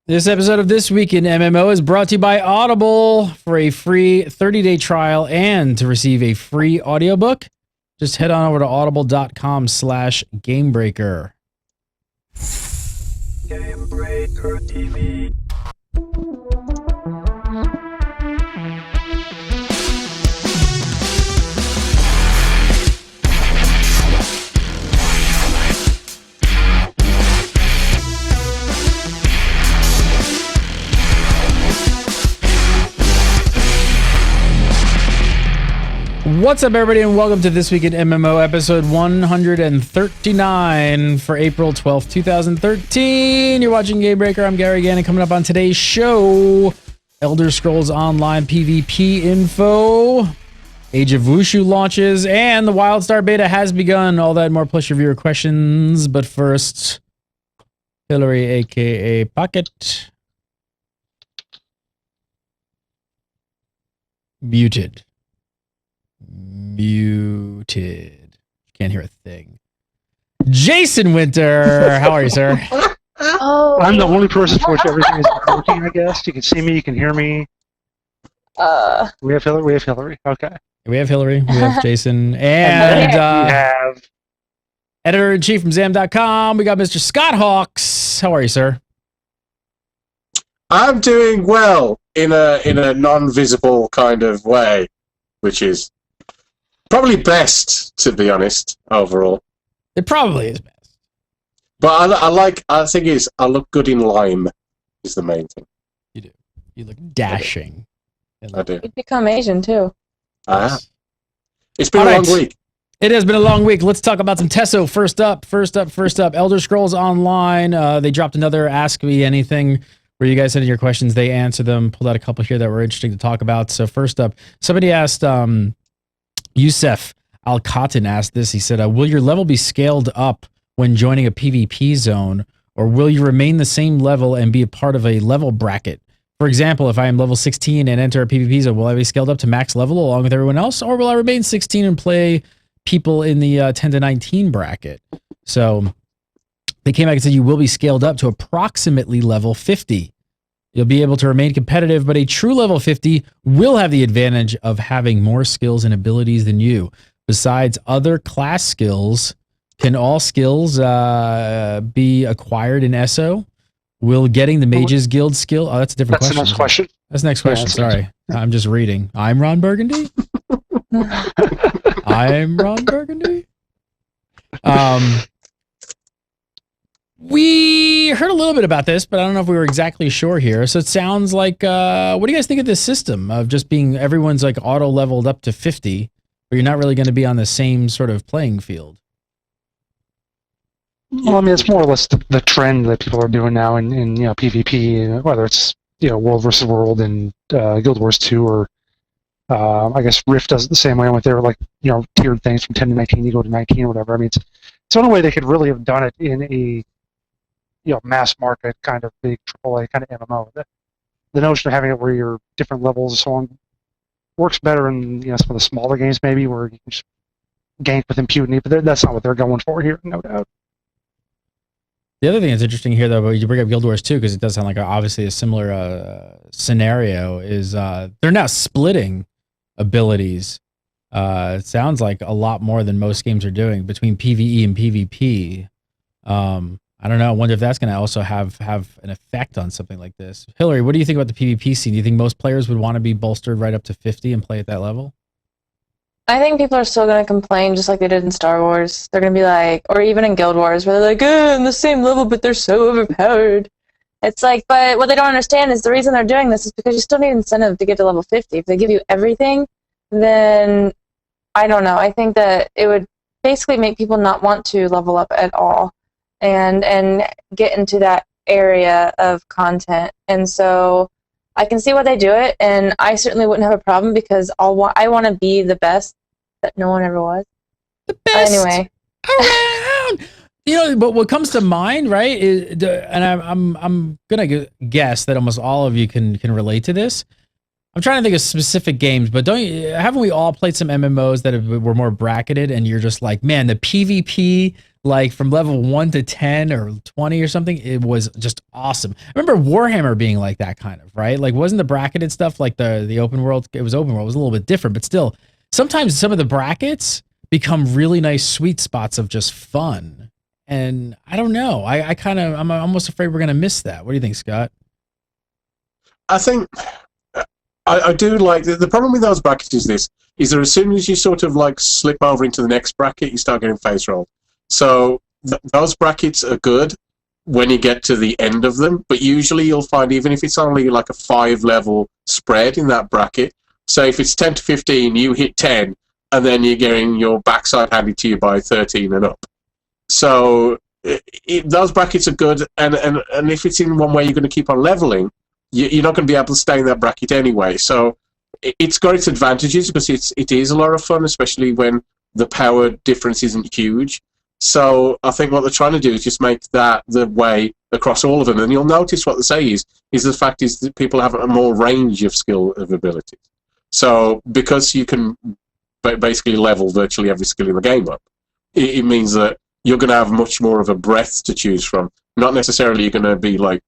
This episode of This Week in MMO is brought to you by Audible. For a free 30-day trial and to receive a free audiobook, just head on over to audible.com/gamebreaker. Gamebreaker TV. What's up, everybody, and welcome to This Week in MMO, episode 139 for April 12th, 2013. You're watching Gamebreaker. I'm Gary Gannon. Coming up on today's show, Elder Scrolls Online PvP info, Age of Wushu launches, and the WildStar beta has begun. All that and more, plus your viewer questions. But first, Hillary, aka Pocket. Muted. Can't hear a thing. Jason Winter, how are you, sir? Oh, I'm the only person for which everything is working, I guess. You can see me, you can hear me. We have Hillary. Okay. We have Hillary, we have Jason, and we have editor-in-chief from Zam.com. We got Mr. Scott Hawks. How are you, sir? I'm doing well in a non-visible kind of way, which is probably best, to be honest, overall. It probably is best. But I think I look good in lime is the main thing. You do. You look dashing. I do. you've become Asian too. It's been All a right. long week. It has been a long week. Let's talk about some Tesso. First up. Elder Scrolls Online. They dropped another Ask Me Anything where you guys send in your questions. They answer them. Pulled out a couple here that were interesting to talk about. So first up, somebody asked, Youssef Al-Khatin asked this. He said, will your level be scaled up when joining a PvP zone, or will you remain the same level and be a part of a level bracket? For example, if I am level 16 and enter a PvP zone, will I be scaled up to max level along with everyone else, or will I remain 16 and play people in the 10 to 19 bracket? So they came back and said you will be scaled up to approximately level 50. You'll be able to remain competitive, but a true level 50 will have the advantage of having more skills and abilities than you. Besides other class skills, can all skills be acquired in SO? Will getting the Mages Guild skill? Oh, that's a different question. That's the next question. That's the next question. Sorry. I'm just reading. I'm Ron Burgundy. I'm Ron Burgundy. We heard a little bit about this, but I don't know if we were exactly sure here. So it sounds like, what do you guys think of this system of just being everyone's like auto leveled up to 50, but you're not really going to be on the same sort of playing field? Well, I mean, it's more or less the trend that people are doing now in PvP, whether it's World versus World and Guild Wars 2, or I guess Rift does it the same way with their tiered things from 10 to 19, you go to 19 or whatever. I mean, it's the only way they could really have done it in a mass market kind of big AAA kind of MMO. The notion of having it where you're different levels and so on works better in some of the smaller games maybe where you can just gank with impunity, but that's not what they're going for here, no doubt. The other thing that's interesting here, though, you bring up Guild Wars 2 because it does sound like obviously a similar scenario, is they're now splitting abilities. It sounds like a lot more than most games are doing between PvE and PvP. I don't know. I wonder if that's going to also have an effect on something like this. Hillary, what do you think about the PvP scene? Do you think most players would want to be bolstered right up to 50 and play at that level? I think people are still going to complain just like they did in Star Wars. They're going to be like, or even in Guild Wars, where they're like, in the same level, but they're so overpowered. It's like, but what they don't understand is the reason they're doing this is because you still need incentive to get to level 50. If they give you everything, then I don't know. I think that it would basically make people not want to level up at all and get into that area of content. And so I can see why they do it, and I certainly wouldn't have a problem because I want to be the best that no one ever was. The best anyway around. But what comes to mind, right? Is and I'm gonna guess that almost all of you can relate to this. I'm trying to think of specific games, but haven't we all played some MMOs that were more bracketed, and you're just like, man, the PvP like from level 1 to 10 or 20 or something. It was just awesome. I remember Warhammer being like that kind of, right? Like wasn't the bracketed stuff like the open world? It was open world. It was a little bit different, but still sometimes some of the brackets become really nice sweet spots of just fun. And I don't know. I'm almost afraid we're going to miss that. What do you think, Scott? I think I do like the problem with those brackets is this: is that as soon as you sort of like slip over into the next bracket, you start getting face rolled. So those brackets are good when you get to the end of them, but usually you'll find even if it's only like a 5-level spread in that bracket. So if it's 10 to 15, you hit 10, and then you're getting your backside handed to you by 13 and up. So those brackets are good, and if it's in one way you're going to keep on leveling, you're not going to be able to stay in that bracket anyway. So it's got its advantages because it is a lot of fun, especially when the power difference isn't huge. So I think what they're trying to do is just make that the way across all of them. And you'll notice what they say is the fact is that people have a more range of skill of abilities. So because you can basically level virtually every skill in the game up, it means that you're going to have much more of a breadth to choose from. Not necessarily you're going to be like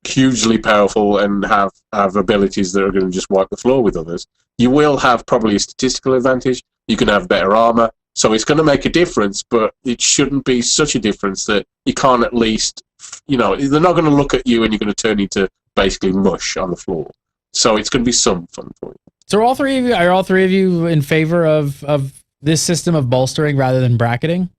hugely powerful and have abilities that are going to just wipe the floor with others. You will have probably a statistical advantage. You can have better armor. So it's going to make a difference, but it shouldn't be such a difference that you can't at least, they're not going to look at you and you're going to turn into basically mush on the floor. So it's going to be some fun for you. So are all three of you in favor of this system of bolstering rather than bracketing?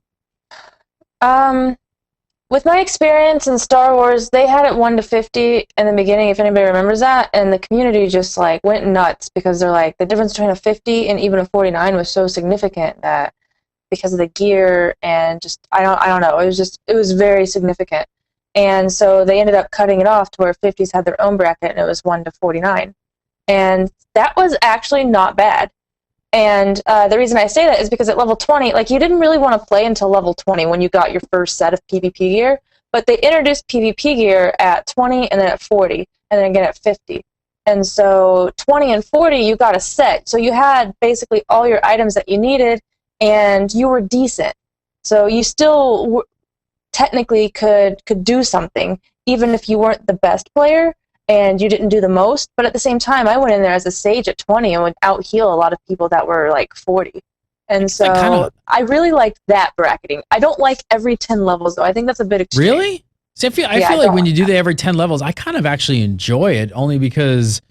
With my experience in Star Wars, they had it 1 to 50 in the beginning, if anybody remembers that, and the community just like went nuts because they're like, the difference between a 50 and even a 49 was so significant that because of the gear and just I don't know, it was very significant. And so they ended up cutting it off to where 50s had their own bracket and it was 1 to 49. And that was actually not bad. And the reason I say that is because at level 20, like you didn't really want to play until level 20 when you got your first set of PvP gear, but they introduced PvP gear at 20 and then at 40, and then again at 50. And so 20 and 40, you got a set. So you had basically all your items that you needed, and you were decent. So you still technically could do something, even if you weren't the best player and you didn't do the most. But at the same time, I went in there as a sage at 20 and would out-heal a lot of people that were like 40. And so I really liked that bracketing. I don't like every 10 levels, though. I think that's a bit extreme. Really? See, I feel like when you do that every 10 levels, I kind of actually enjoy it only because,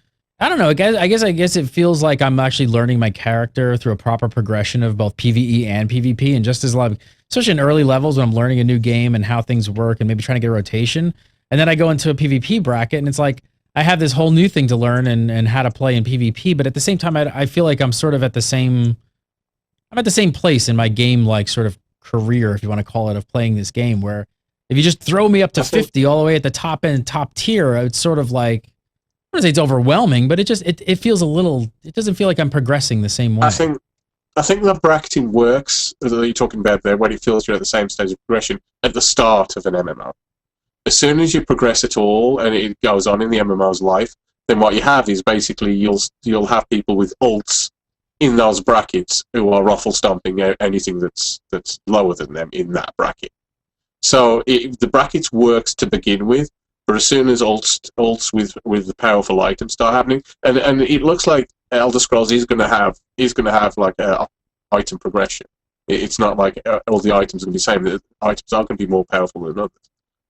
I don't know, I guess it feels like I'm actually learning my character through a proper progression of both PvE and PvP. And just as like, especially in early levels when I'm learning a new game and how things work and maybe trying to get a rotation. And then I go into a PvP bracket and it's like, I have this whole new thing to learn and how to play in PvP. But at the same time, I feel like I'm sort of at the same place in my game, like sort of career, if you want to call it, of playing this game, where if you just throw me up to 50 all the way at the top end, top tier, it's sort of like, I don't say it's overwhelming, but it feels a little, it doesn't feel like I'm progressing the same way. I think the bracketing works, that you're talking about there, when it feels you're at the same stage of progression at the start of an MMO. As soon as you progress at all, and it goes on in the MMO's life, then what you have is basically you'll have people with ults in those brackets who are ruffle stomping anything that's lower than them in that bracket. So the brackets works to begin with, but as soon as ults with the powerful items start happening, and it looks like Elder Scrolls is going to have like a item progression. It's not like all the items are going to be the same. The items are going to be more powerful than others.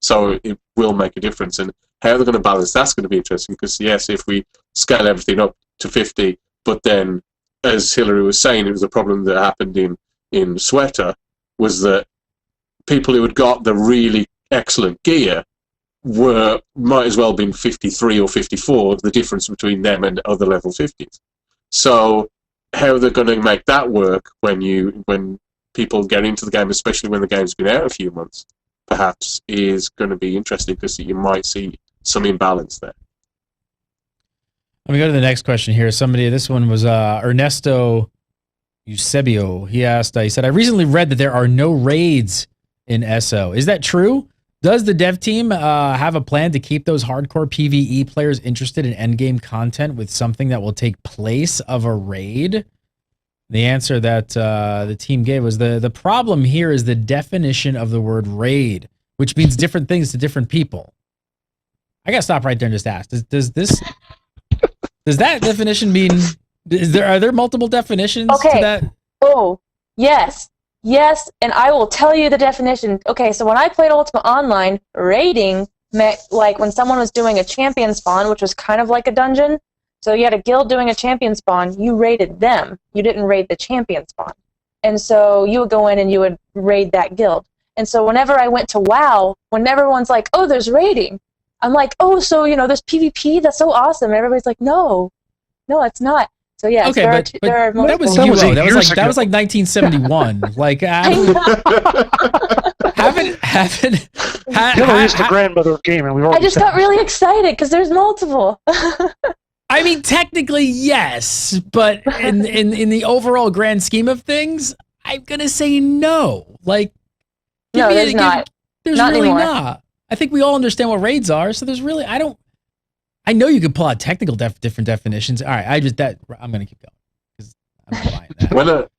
So it will make a difference. And how they're going to balance that's going to be interesting, because yes, if we scale everything up to 50, but then, as Hillary was saying, it was a problem that happened in Sweater, was that people who had got the really excellent gear might as well been 53 or 54, the difference between them and other level 50s. So how they're going to make that work when people get into the game, especially when the game's been out a few months, perhaps, is going to be interesting, because you might see some imbalance there. Let me go to the next question here. This one was Ernesto Eusebio. He asked, he said, I recently read that there are no raids in SO. Is that true? Does the dev team have a plan to keep those hardcore PvE players interested in endgame content with something that will take place of a raid? The answer that the team gave was the problem here is the definition of the word raid, which means different things to different people. I gotta stop right there and just ask: does that definition mean? Are there multiple definitions to that? Oh, yes, and I will tell you the definition. Okay, so when I played Ultimate Online, raiding meant like when someone was doing a champion spawn, which was kind of like a dungeon. So you had a guild doing a champion spawn, you raided them. You didn't raid the champion spawn. And so you would go in and you would raid that guild. And so whenever I went to WoW, when everyone's like, oh, there's raiding, I'm like, oh, so, there's PvP? That's so awesome. And everybody's like, no, it's not. So yeah, okay, there are that was multiple. you though. That was like 1971. Like haven't Hillary is the grandmother of gaming. I just got really excited because there's multiple. I mean, technically, yes, but in the overall grand scheme of things, I'm gonna say no. Like, no, there's not. There's not really anymore. not. I think we all understand what raids are, so there's really I know you could pull out technical different definitions. All right, I'm gonna keep going because I'm not buying that.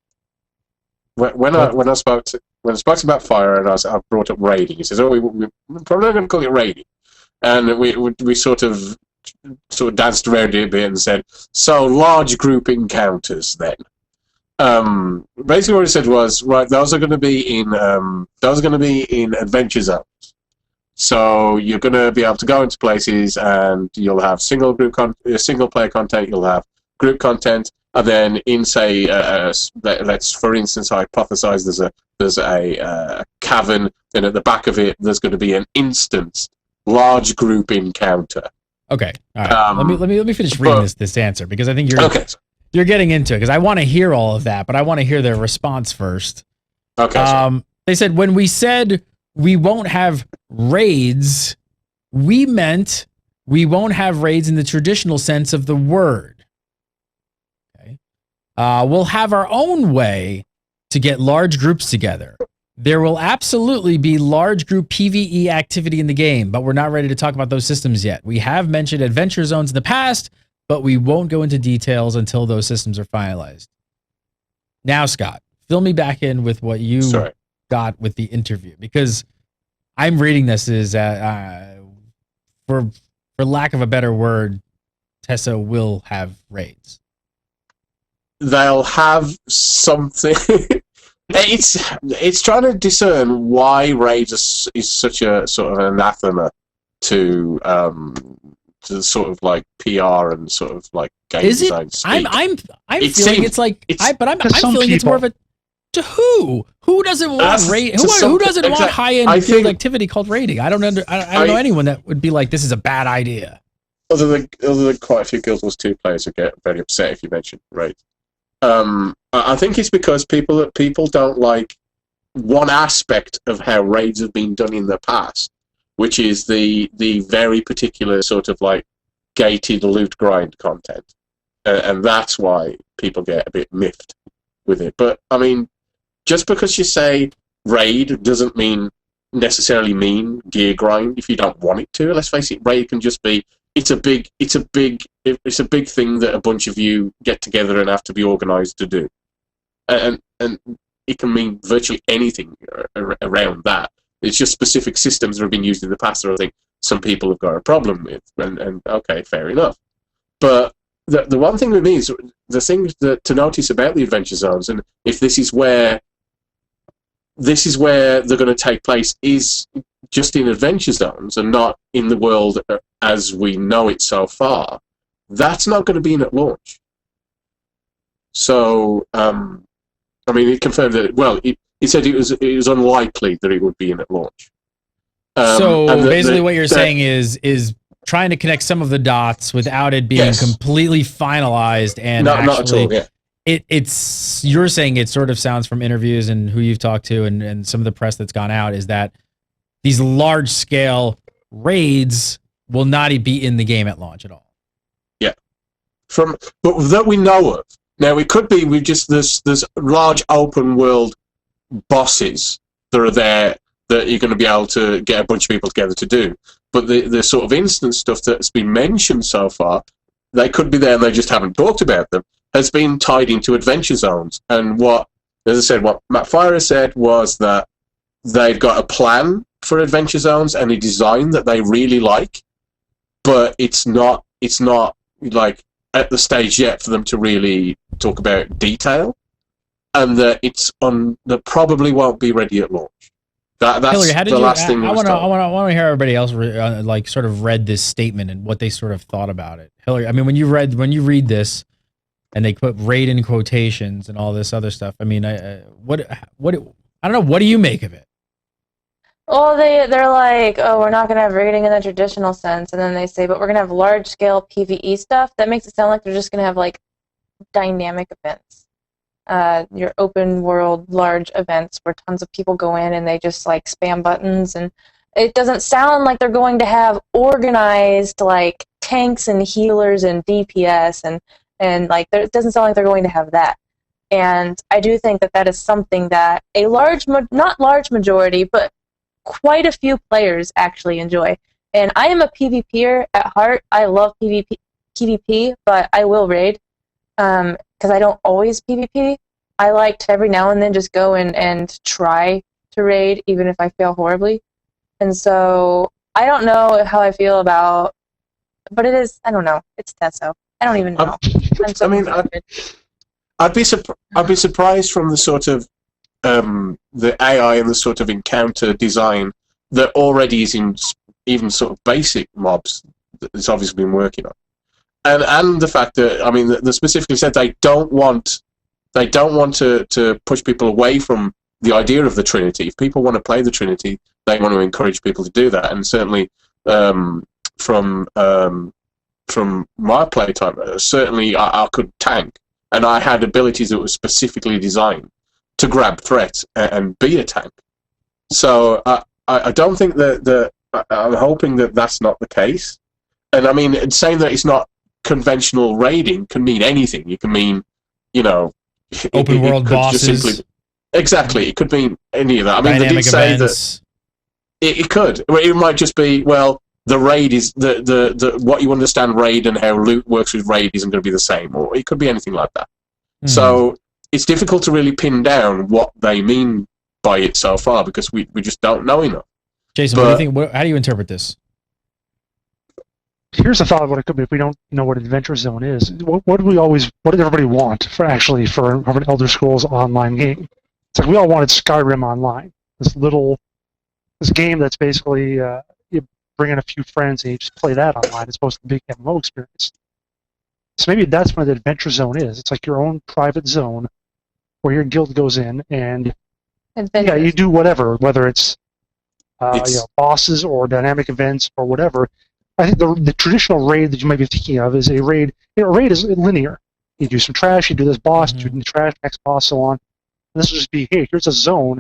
When I spoke about fire and I brought up raiding, he says, "Oh, we're probably not going to call it raiding," and we sort of danced around it a bit and said, "So large group encounters then." Basically, what he said was, right, those are going to be in adventure zones. So you're going to be able to go into places and you'll have single player content, you'll have group content, and then in say let's for instance hypothesize there's a cavern, and at the back of it there's going to be an instance large group encounter. Okay, all right. Let me finish reading this answer because I think you're getting into it because I want to hear all of that, but I want to hear their response first. Okay. They said when we said we won't have raids, we meant we won't have raids in the traditional sense of the word. Okay. We'll have our own way to get large groups together. There will absolutely be large group PvE activity in the game, but we're not ready to talk about those systems yet. We have mentioned adventure zones in the past, but we won't go into details until those systems are finalized. Now, Scott, fill me back in with what you got with the interview, because I'm reading this as for lack of a better word, Tessa will have raids. They'll have something. It's trying to discern why raids is such a sort of anathema to sort of like PR and sort of like game design speak. I'm feeling it's like I'm feeling it's more of a to who doesn't want raid? Who doesn't want high-end field activity called raiding? I don't know anyone that would be like, this is a bad idea. Other than quite a few Guild Wars 2 players who get very upset if you mention raid. I think it's because people don't like one aspect of how raids have been done in the past, which is the very particular sort of like gated loot grind content, and that's why people get a bit miffed with it. But I mean, just because you say raid doesn't necessarily mean gear grind if you don't want it to. Let's face it, raid can just be it's a big thing that a bunch of you get together and have to be organized to do, and it can mean virtually anything around that. It's just specific systems that have been used in the past that I think some people have got a problem with, and okay, fair enough. But the one thing with me is the thing to notice about the adventure zones, and if this is where they're going to take place, is just in adventure zones and not in the world as we know it so far. That's not going to be in at launch. So, I mean, it confirmed that. Well, he said it was unlikely that it would be in at launch. So basically, what you're saying is trying to connect some of the dots without it being completely finalized and not at all. Yeah. It's you're saying it sort of sounds from interviews and who you've talked to and some of the press that's gone out is that these large scale raids will not be in the game at launch at all. Yeah, but that we know of. Now it could be there's large open world bosses that are there that you're going to be able to get a bunch of people together to do. But the sort of instance stuff that's been mentioned so far, they could be there and they just haven't talked about them. has been tied into adventure zones. And what, as I said, what Matt Fire said was that they've got a plan for adventure zones and a design that they really like, but it's not like at the stage yet for them to really talk about detail, and that that probably won't be ready at launch. That's Hillary, how did the you? last thing. I want to hear everybody else like sort of read this statement and what they sort of thought about it. Hillary, I mean, when you read this, and they put raid in quotations and all this other stuff. I mean, what I don't know. What do you make of it? Well, they're like, oh, we're not going to have raiding in the traditional sense. And then they say, but we're going to have large-scale PvE stuff. That makes it sound like they're just going to have, like, dynamic events. Your open-world large events where tons of people go in and they just, like, spam buttons. And it doesn't sound like they're going to have organized, like, tanks and healers and DPS. And like, it doesn't sound like they're going to have that. And I do think that is something that a not large majority, but quite a few players actually enjoy. And I am a PvPer at heart. I love PvP, but I will raid because I don't always PvP. I like to every now and then just go and try to raid, even if I fail horribly. And so I don't know how I feel about, but it is, I don't know. It's Tesso. I don't even know. I mean, I'd be surprised from the sort of the AI and the sort of encounter design that already is in even sort of basic mobs that it's obviously been working on, and the fact that, I mean, they specifically said they don't want to push people away from the idea of the Trinity. If people want to play the Trinity, they want to encourage people to do that, and certainly from my playtime, certainly I could tank, and I had abilities that were specifically designed to grab threats and be a tank. So I don't think that I'm hoping that that's not the case. And I mean, saying that it's not conventional raiding can mean anything. You can mean, open world bosses. Exactly, it could mean any of that. I mean, they dynamic did say events. that it could. It might just be, well, the raid is the what you understand raid and how loot works with raid isn't going to be the same, or it could be anything like that. So it's difficult to really pin down what they mean by it so far because we just don't know enough. Jason, what do you think? How do you interpret this? Here's a thought of what it could be if we don't know what Adventure Zone is. What did everybody want for an Elder Scrolls Online game? It's like we all wanted Skyrim Online. This game that's basically you bring in a few friends and you just play that online. It's supposed to be a big MMO experience. So maybe that's what the Adventure Zone is. It's like your own private zone where your guild goes in and you do whatever, whether it's bosses or dynamic events or whatever. I think the traditional raid that you might be thinking of is a raid. A raid is linear. You do some trash, you do this boss, do the trash, next boss, so on. And this will just be, hey, here's a zone.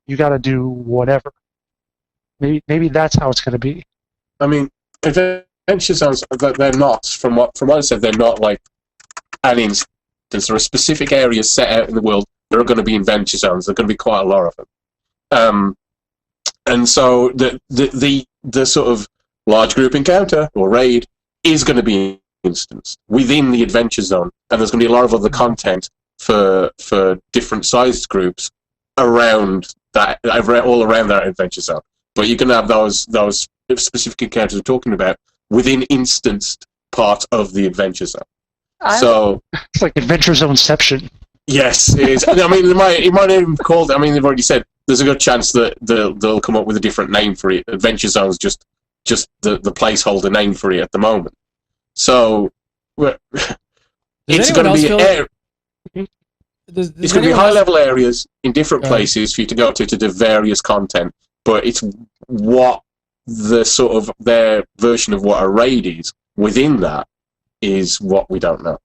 You got to do whatever. Maybe that's how it's going to be. I mean, adventure zones, they're not, from what I said, they're not like an instance. There are specific areas set out in the world. There are going to be adventure zones. There are going to be quite a lot of them. And so the sort of large group encounter or raid is going to be instanced within the adventure zone, and there's going to be a lot of other content for different sized groups around that, all around that adventure zone. But you can have those specific encounters we're talking about within instanced part of the adventure zone. So it's like Adventure Zoneception. Yes, it is. I mean, it might even be called. I mean, they've already said there's a good chance that they'll come up with a different name for it. Adventure Zone's just the placeholder name for it at the moment. So it's going to be it's going to be high-level areas in different places for you to go to do various content. But it's what the sort of their version of what a raid is within that is what we don't know.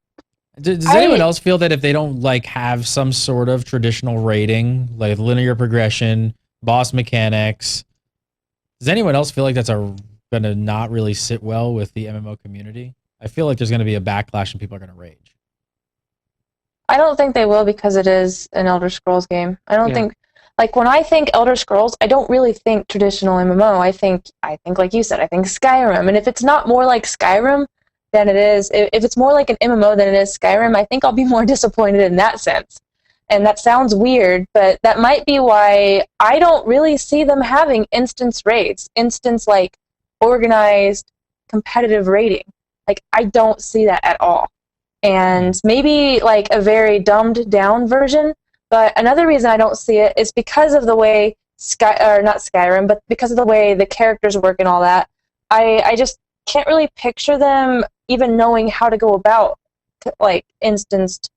Does anyone else feel that if they don't like have some sort of traditional raiding, like linear progression, boss mechanics, does anyone else feel like that's gonna not really sit well with the MMO community? I feel like there's gonna be a backlash and people are gonna rage. I don't think they will because it is an Elder Scrolls game. I don't think, like, when I think Elder Scrolls, I don't really think traditional MMO. I think like you said, I think Skyrim. And if it's not more like Skyrim, than it is. If it's more like an MMO than it is Skyrim, I think I'll be more disappointed in that sense. And that sounds weird, but that might be why I don't really see them having instance raids, like organized competitive raiding. Like, I don't see that at all. And maybe like a very dumbed down version, but another reason I don't see it is because of the way not Skyrim, but because of the way the characters work and all that. I just can't really picture them even knowing how to go about like instanced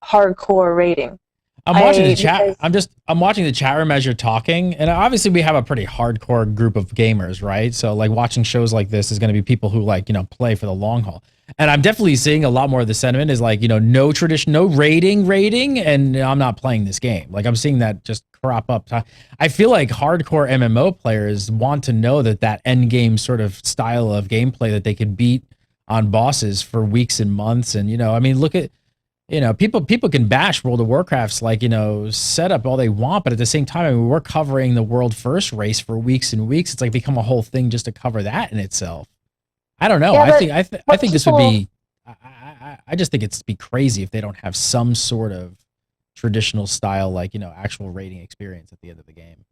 hardcore raiding. I'm watching the chat. I'm watching the chat room as you're talking, and obviously we have a pretty hardcore group of gamers, right? So like watching shows like this is going to be people who like, play for the long haul. And I'm definitely seeing a lot more of the sentiment is like, no tradition, no raiding, and I'm not playing this game. Like I'm seeing that just crop up. I feel like hardcore MMO players want to know that end game sort of style of gameplay that they could beat on bosses for weeks and months. And I mean, look at people can bash World of Warcraft's like, setup all they want, but at the same time, I mean, we're covering the world first race for weeks and weeks. It's like become a whole thing just to cover that in itself. I don't know. Yeah, I think this would be. I just think it'd be crazy if they don't have some sort of traditional style, like actual rating experience at the end of the game.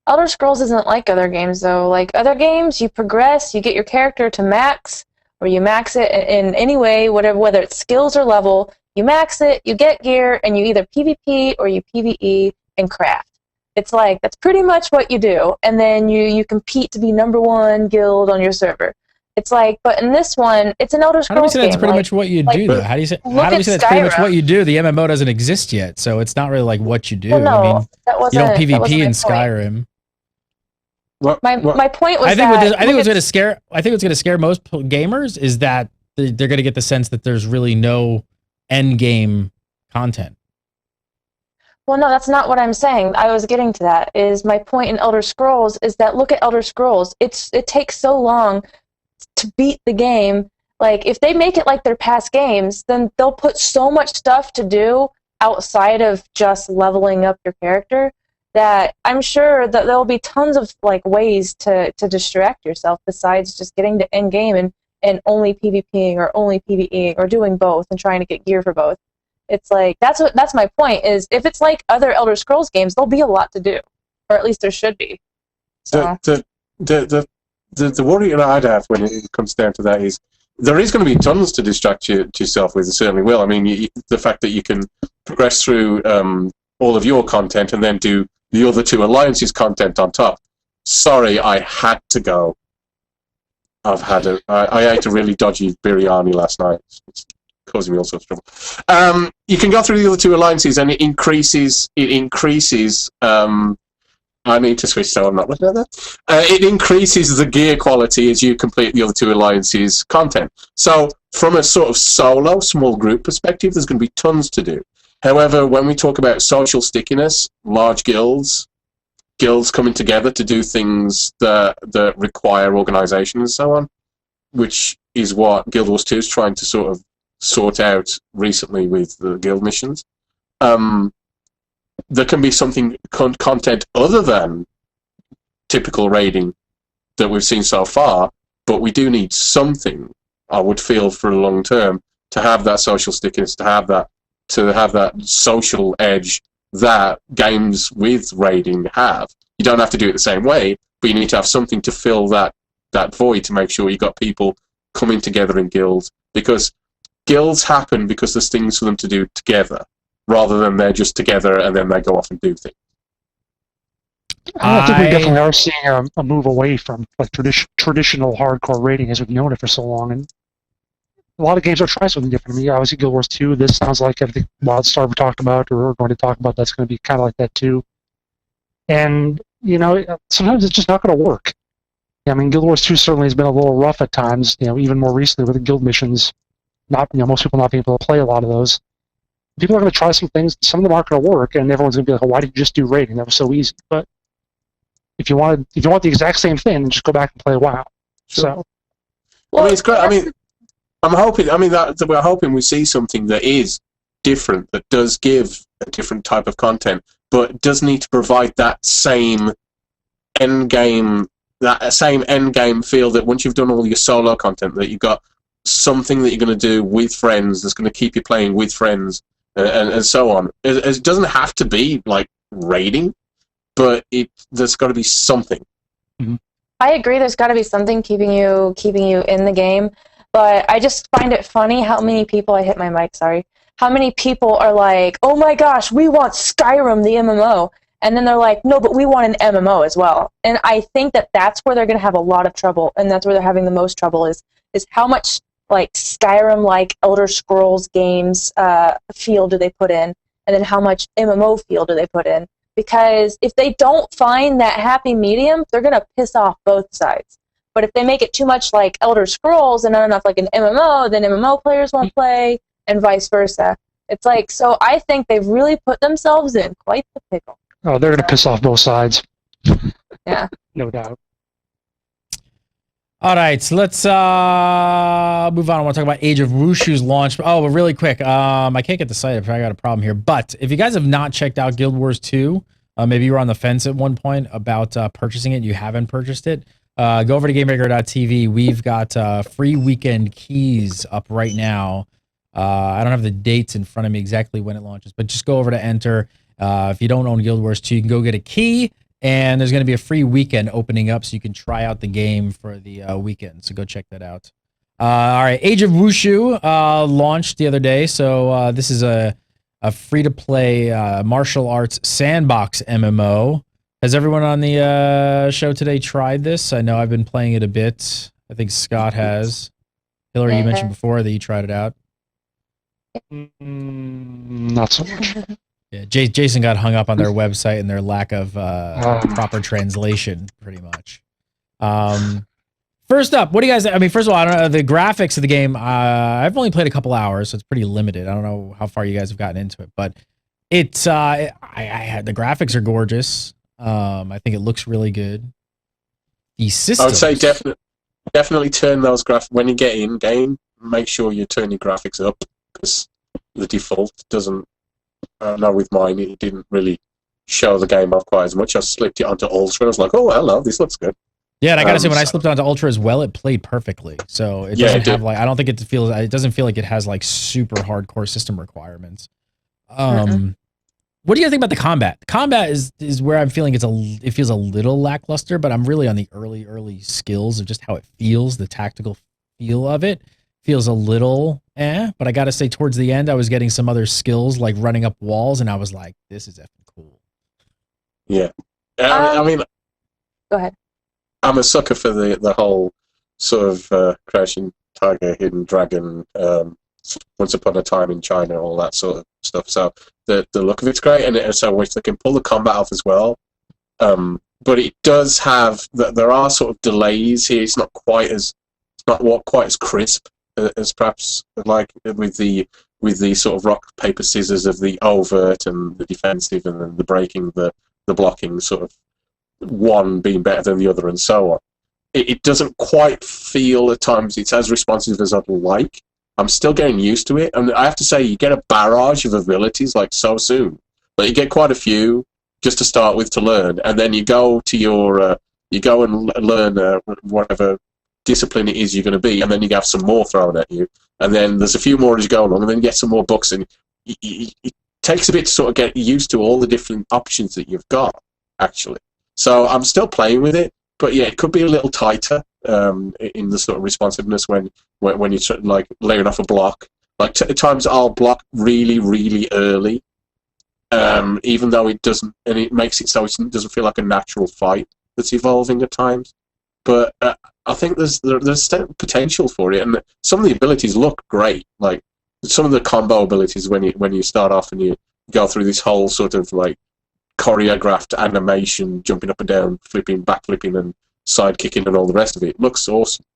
Elder Scrolls isn't like other games though. Like other games, you progress, you get your character to max, or you max it in any way, whether it's skills or level. You max it, you get gear, and you either PvP or you PvE and craft. It's like, that's pretty much what you do. And then you compete to be #1 guild on your server. It's like, but in this one, it's an Elder Scrolls game. How do we say that's pretty much what you do, though? How do we say that's pretty much what you do? The MMO doesn't exist yet, so it's not really like what you do. Well, no, I mean, you don't PvP in point. Skyrim. My point was I think what's going to scare most gamers is that they're going to get the sense that there's really no end game content. Well, no, that's not what I'm saying. I was getting to that. Is my point in Elder Scrolls is that look at Elder Scrolls. It takes so long to beat the game. Like if they make it like their past games, then they'll put so much stuff to do outside of just leveling up your character that I'm sure that there'll be tons of like ways to distract yourself besides just getting to end game and only PvPing or only PvEing or doing both and trying to get gear for both. It's like that's my point is if it's like other Elder Scrolls games, there'll be a lot to do, or at least there should be. So. The worry that I'd have when it comes down to that is there is going to be tons to distract yourself with. It certainly will. I mean, the fact that you can progress through all of your content and then do the other two alliances content on top. Sorry, I had to go. I ate a really dodgy biryani last night. It's causing me all sorts of trouble. You can go through the other two alliances, and it increases. I need to switch, so I'm not looking at that. It increases the gear quality as you complete the other two alliances content. So, from a sort of solo, small group perspective, there's going to be tons to do. However, when we talk about social stickiness, large guilds coming together to do things that require organization and so on, which is what Guild Wars 2 is trying to sort out recently with the guild missions. There can be something content other than typical raiding that we've seen so far, but we do need something, I would feel, for a long term to have that social stickiness, to have that social edge that games with raiding have. You don't have to do it the same way, but you need to have something to fill that void to make sure you've got people coming together in guilds, because guilds happen because there's things for them to do together, rather than they're just together and then they go off and do things. I think we definitely are seeing a move away from like traditional hardcore raiding as we've known it for so long, and a lot of games are trying something different. I mean, obviously Guild Wars 2, this sounds like everything WildStar we talked about, or we're going to talk about, that's going to be kind of like that too. And, sometimes it's just not going to work. I mean, Guild Wars 2 certainly has been a little rough at times, even more recently with the guild missions, most people not being able to play a lot of those. People are going to try some things, some of them aren't going to work, and everyone's going to be like, why did you just do raiding? That was so easy. But if you want the exact same thing, then just go back and play WoW. Sure. So, well, I mean, it's great. I mean, I'm hoping. I mean, that we're hoping we see something that is different, that does give a different type of content, but does need to provide that same end game that same end game feel that once you've done all your solo content, that you've got something that you're going to do with friends that's going to keep you playing with friends, and so on. It doesn't have to be like raiding, but there's got to be something. Mm-hmm. I agree. There's got to be something keeping you in the game, but I just find it funny how many people. I hit my mic. Sorry. How many people are like, "Oh my gosh, we want Skyrim, the MMO," and then they're like, "No, but we want an MMO as well." And I think that's where they're going to have a lot of trouble, and that's where they're having the most trouble is how much like Skyrim, like Elder Scrolls games feel do they put in, and then how much MMO feel do they put in? Because if they don't find that happy medium, they're going to piss off both sides. But if they make it too much like Elder Scrolls and not enough like an MMO, then MMO players won't play, and vice versa. It's like, so I think they've really put themselves in quite the pickle. Oh, they're going to piss off both sides. Yeah. No doubt. All right, so let's move on. I want to talk about Age of Wushu's launch. Oh, but really quick, I can't get the site up. I got a problem here. But if you guys have not checked out Guild Wars 2, maybe you were on the fence at one point about purchasing it. You haven't purchased it. Go over to GameBreaker.tv. We've got free weekend keys up right now. I don't have the dates in front of me exactly when it launches, but just go over to enter. If you don't own Guild Wars 2, you can go get a key. And there's going to be a free weekend opening up so you can try out the game for the weekend. So go check that out. All right. Age of Wushu launched the other day. So this is a free-to-play martial arts sandbox MMO. Has everyone on the show today tried this? I know I've been playing it a bit. I think Scott has. Hillary, you mentioned before that you tried it out. Not so much. Yeah, Jason got hung up on their website and their lack of proper translation, pretty much. First up, what do you guys? I mean, first of all, I don't know the graphics of the game. I've only played a couple hours, so it's pretty limited. I don't know how far you guys have gotten into it, but it's. I had the graphics are gorgeous. I think it looks really good. The system. I would say definitely turn those graphics when you get in game. Make sure you turn your graphics up because the default doesn't. No, with mine, it didn't really show the game off quite as much. I slipped it onto Ultra, and I was like, oh, hello, this looks good. Yeah, and I gotta say, when I slipped onto Ultra as well, it played perfectly. So it doesn't have like, I don't think it doesn't feel like it has like super hardcore system requirements. What do you think about the combat? The combat is where I'm feeling it feels a little lackluster, but I'm really on the early skills of just how it feels, the tactical feel of it. Feels a little but I gotta say towards the end I was getting some other skills like running up walls and I was like, this is effing cool. Yeah. I mean, go ahead. I'm a sucker for the whole sort of Crouching Tiger, Hidden Dragon, Once Upon a Time in China, all that sort of stuff. So the look of it's great, and so which they can pull the combat off as well. But it does have there are sort of delays here. It's not quite as crisp as perhaps like with the sort of rock paper scissors of the overt and the defensive and then the breaking, the blocking, sort of one being better than the other and so on. It doesn't quite feel at times it's as responsive as I'd like. I'm still getting used to it, and I have to say you get a barrage of abilities like so soon. But you get quite a few just to start with to learn, and then you go to your you go and learn whatever discipline it is you're going to be, and then you have some more thrown at you, and then there's a few more as you go along, and then you get some more books, and it takes a bit to sort of get used to all the different options that you've got, actually. So I'm still playing with it, but yeah, it could be a little tighter in the sort of responsiveness when you're like laying off a block. Like at times I'll block really, really early, even though it doesn't, and it makes it so it doesn't feel like a natural fight that's evolving at times. But I think there's potential for it, and some of the abilities look great. Like some of the combo abilities when you start off and you go through this whole sort of like choreographed animation, jumping up and down, flipping, back flipping, and side kicking, and all the rest of it. It looks awesome,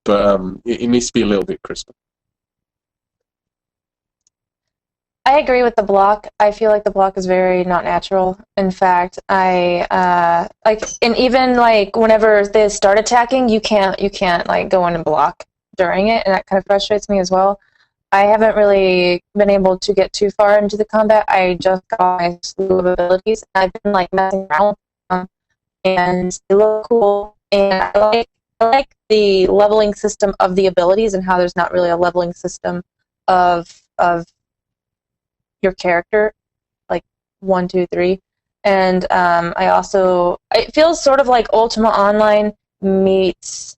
but it needs to be a little bit crisper. I agree with the block. I feel like the block is very not natural. In fact, I and even like whenever they start attacking, you can't like go in and block during it, and that kind of frustrates me as well. I haven't really been able to get too far into the combat. I just got my slew of abilities, and I've been like messing around with them, and they look cool. And I like the leveling system of the abilities and how there's not really a leveling system of your character, like 1, 2, 3. And it feels sort of like Ultima Online meets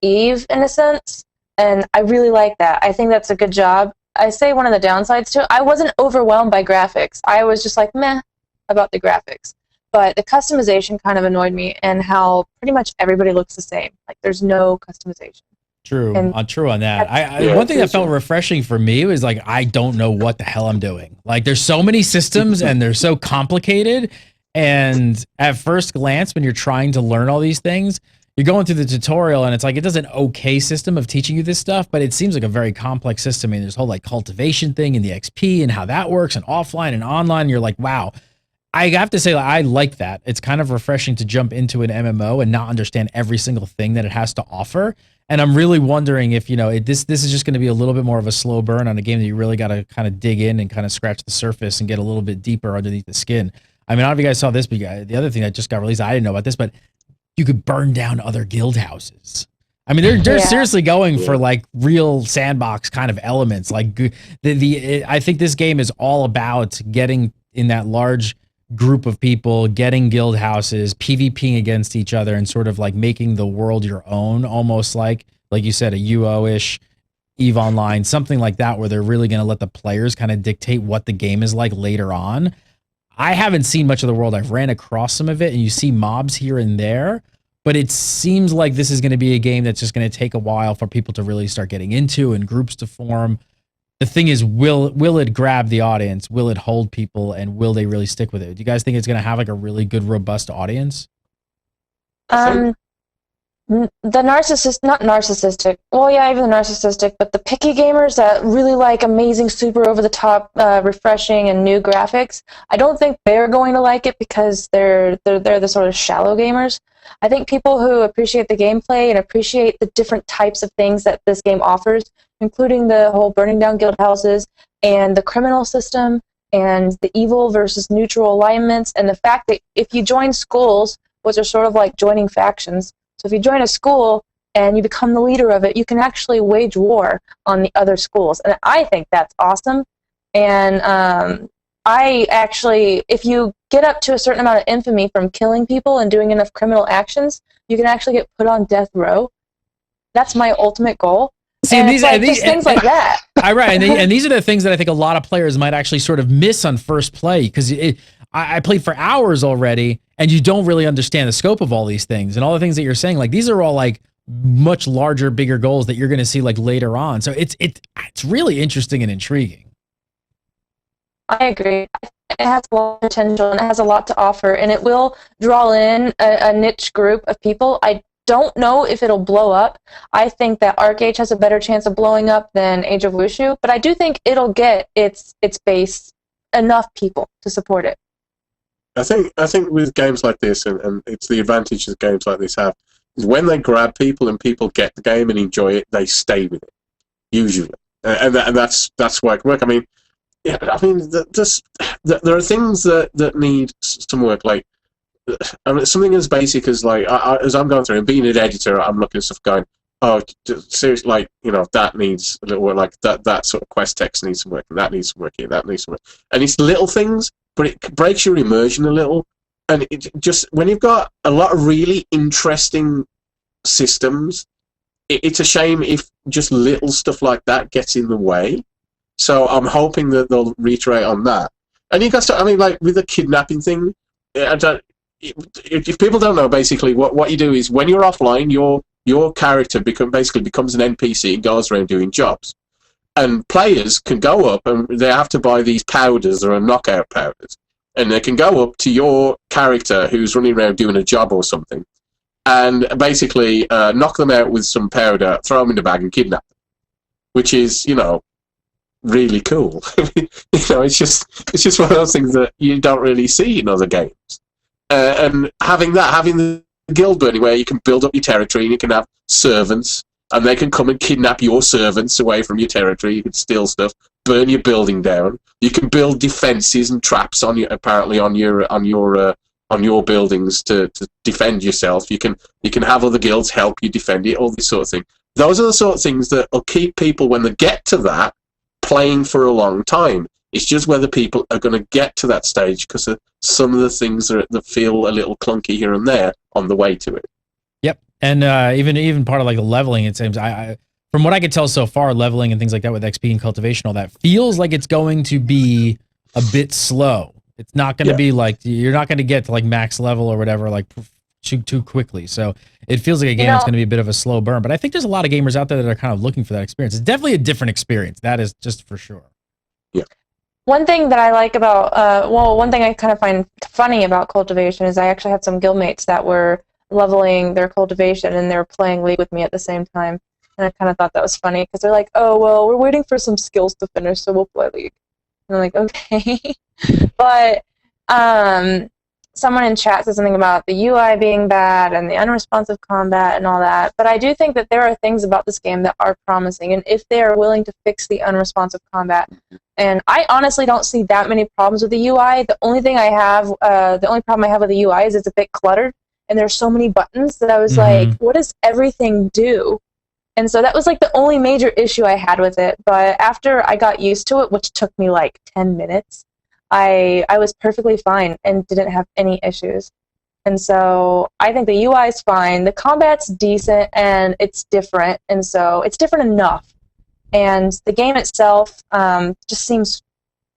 Eve in a sense, and I really like that. I think that's a good job. I say one of the downsides too, I wasn't overwhelmed by graphics. I was just like meh about the graphics. But the customization kind of annoyed me, and how pretty much everybody looks the same. Like there's no customization. True. True on that. Yeah, one thing that felt refreshing for me was like, I don't know what the hell I'm doing. Like there's so many systems and they're so complicated. And at first glance, when you're trying to learn all these things, you're going through the tutorial and it's like, it does an okay system of teaching you this stuff, but it seems like a very complex system. I mean, there's whole like cultivation thing and the XP and how that works and offline and online. And you're like, wow. I have to say, like, I like that. It's kind of refreshing to jump into an MMO and not understand every single thing that it has to offer. And I'm really wondering if, this is just going to be a little bit more of a slow burn on a game that you really got to kind of dig in and kind of scratch the surface and get a little bit deeper underneath the skin. I mean, I don't know if you guys saw this, but the other thing that just got released, I didn't know about this, but you could burn down other guild houses. I mean, they're seriously going for like real sandbox kind of elements. Like I think this game is all about getting in that large group of people, getting guild houses, PvPing against each other, and sort of like making the world your own, almost like you said, a UO-ish EVE Online, something like that, where they're really going to let the players kind of dictate what the game is like later on. I haven't seen much of the world. I've ran across some of it, and you see mobs here and there, but it seems like this is going to be a game that's just going to take a while for people to really start getting into and groups to form. The thing is, will it grab the audience? Will it hold people? And will they really stick with it? Do you guys think it's going to have like a really good, robust audience? The not narcissistic. Well, yeah, even the narcissistic, but the picky gamers that really like amazing, super over the top, refreshing and new graphics. I don't think they're going to like it because they're the sort of shallow gamers. I think people who appreciate the gameplay and appreciate the different types of things that this game offers, including the whole burning down guild houses and the criminal system and the evil versus neutral alignments, and the fact that if you join schools, which are sort of like joining factions, so if you join a school and you become the leader of it, you can actually wage war on the other schools. And I think that's awesome. And if you get up to a certain amount of infamy from killing people and doing enough criminal actions, you can actually get put on death row. That's my ultimate goal. See, and these things like that. Right, and these are the things that I think a lot of players might actually sort of miss on first play, because I played for hours already, and you don't really understand the scope of all these things and all the things that you're saying. Like these are all like much larger, bigger goals that you're going to see like later on. So it's really interesting and intriguing. I agree. It has a lot of potential and it has a lot to offer, and it will draw in a niche group of people. I don't know if it'll blow up. I think that Archeage has a better chance of blowing up than Age of Wushu, but I do think it'll get its base enough people to support it. I think with games like this, and it's the advantage that games like this have, is when they grab people and people get the game and enjoy it, they stay with it, usually. And that's why it can work. I mean, there are things that need some work, like something as basic as like as I'm going through and being an editor, I'm looking at stuff going, oh, seriously, like that needs a little work, like that sort of quest text needs some work, and that needs some work here, that needs some work, and it's little things, but it breaks your immersion a little, and it just when you've got a lot of really interesting systems, it's a shame if just little stuff like that gets in the way. So I'm hoping that they'll reiterate on that. And you got to, I mean, like with the kidnapping thing, if people don't know, basically what you do is when you're offline, your character basically becomes an NPC and goes around doing jobs. And players can go up and they have to buy these powders or knockout powders. And they can go up to your character who's running around doing a job or something and basically knock them out with some powder, throw them in the bag and kidnap them. Which is, really cool. It's just one of those things that you don't really see in other games. And having the guild burning where you can build up your territory and you can have servants and they can come and kidnap your servants away from your territory. You can steal stuff, burn your building down. You can build defenses and traps on your on your buildings to defend yourself. You can have other guilds help you defend it, all this sort of thing. Those are the sort of things that will keep people, when they get to that, playing for a long time. It's just whether people are going to get to that stage, because some of the things that feel a little clunky here and there on the way to it. Yep, and even part of like the leveling, it seems I from what I could tell so far, leveling and things like that with XP and cultivation, all that feels like it's going to be a bit slow. It's not going to be like, you're not going to get to like max level or whatever like too quickly. So it feels like a game that's going to be a bit of a slow burn. But I think there's a lot of gamers out there that are kind of looking for that experience. It's definitely a different experience. That is just for sure. Yeah. One thing that I like about, one thing I kind of find funny about cultivation is I actually had some guildmates that were leveling their cultivation and they were playing League with me at the same time. And I kind of thought that was funny because they're like, oh, well, we're waiting for some skills to finish, so we'll play League. And I'm like, okay. But someone in chat said something about the UI being bad and the unresponsive combat and all that. But I do think that there are things about this game that are promising. And if they are willing to fix the unresponsive combat, and I honestly don't see that many problems with the UI. The only problem I have with the UI is it's a bit cluttered. And there's so many buttons that I was like, what does everything do? And so that was like the only major issue I had with it. But after I got used to it, which took me like 10 minutes, I was perfectly fine and didn't have any issues. And so I think the UI is fine. The combat's decent and it's different. And so it's different enough. And the game itself just seems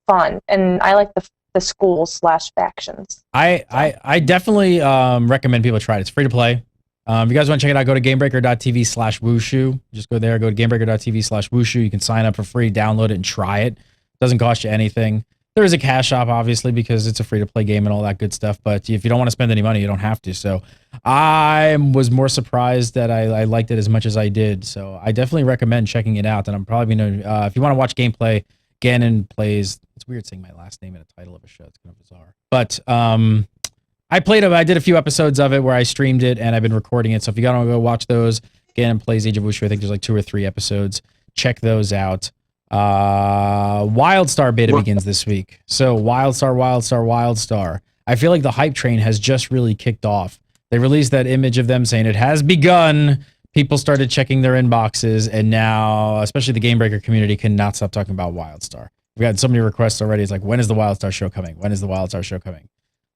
fun. And I like the school/factions. I definitely recommend people try it. It's free to play. If you guys want to check it out, go to gamebreaker.tv/wushu. Just go there, go to gamebreaker.tv/wushu. You can sign up for free, download it, and try it. Doesn't cost you anything. There is a cash shop, obviously, because it's a free-to-play game and all that good stuff. But if you don't want to spend any money, you don't have to. So I was more surprised that I liked it as much as I did. So I definitely recommend checking it out. And I'm probably going to, if you want to watch gameplay, Gannon plays, it's weird saying my last name in a title of a show. It's kind of bizarre. But I did a few episodes of it where I streamed it and I've been recording it. So if you gotta go watch those, Gannon plays Age of Wushu. I think there's like 2 or 3 episodes. Check those out. WildStar beta begins this week. So WildStar. I feel like the hype train has just really kicked off. They released that image of them saying it has begun. People started checking their inboxes, and now, especially the Game Breaker community, cannot stop talking about WildStar. We've had so many requests already. It's like, when is the WildStar show coming? When is the WildStar show coming?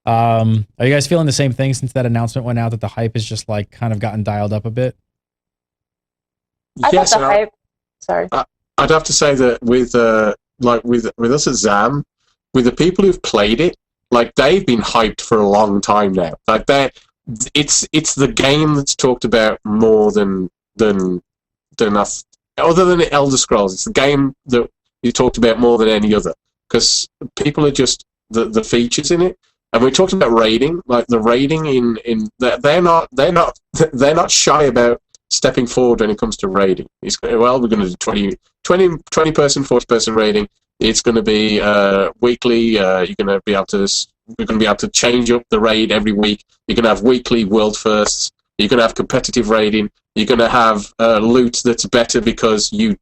Are you guys feeling the same thing since that announcement went out, that the hype has just like kind of gotten dialed up a bit? Yes, I thought the hype. Sorry. I'd have to say that with us at ZAM, with the people who've played it, like they've been hyped for a long time now. Like it's the game that's talked about more than us. Other than Elder Scrolls, it's the game that you talked about more than any other, because people are just the features in it. And we talked about raiding, like the raiding in they're not shy about stepping forward when it comes to raiding. We're going to do 20 person, 40 person raiding. It's going to be weekly. We're going to be able to change up the raid every week. You're going to have weekly world firsts. You're going to have competitive raiding. You're going to have loot that's better because you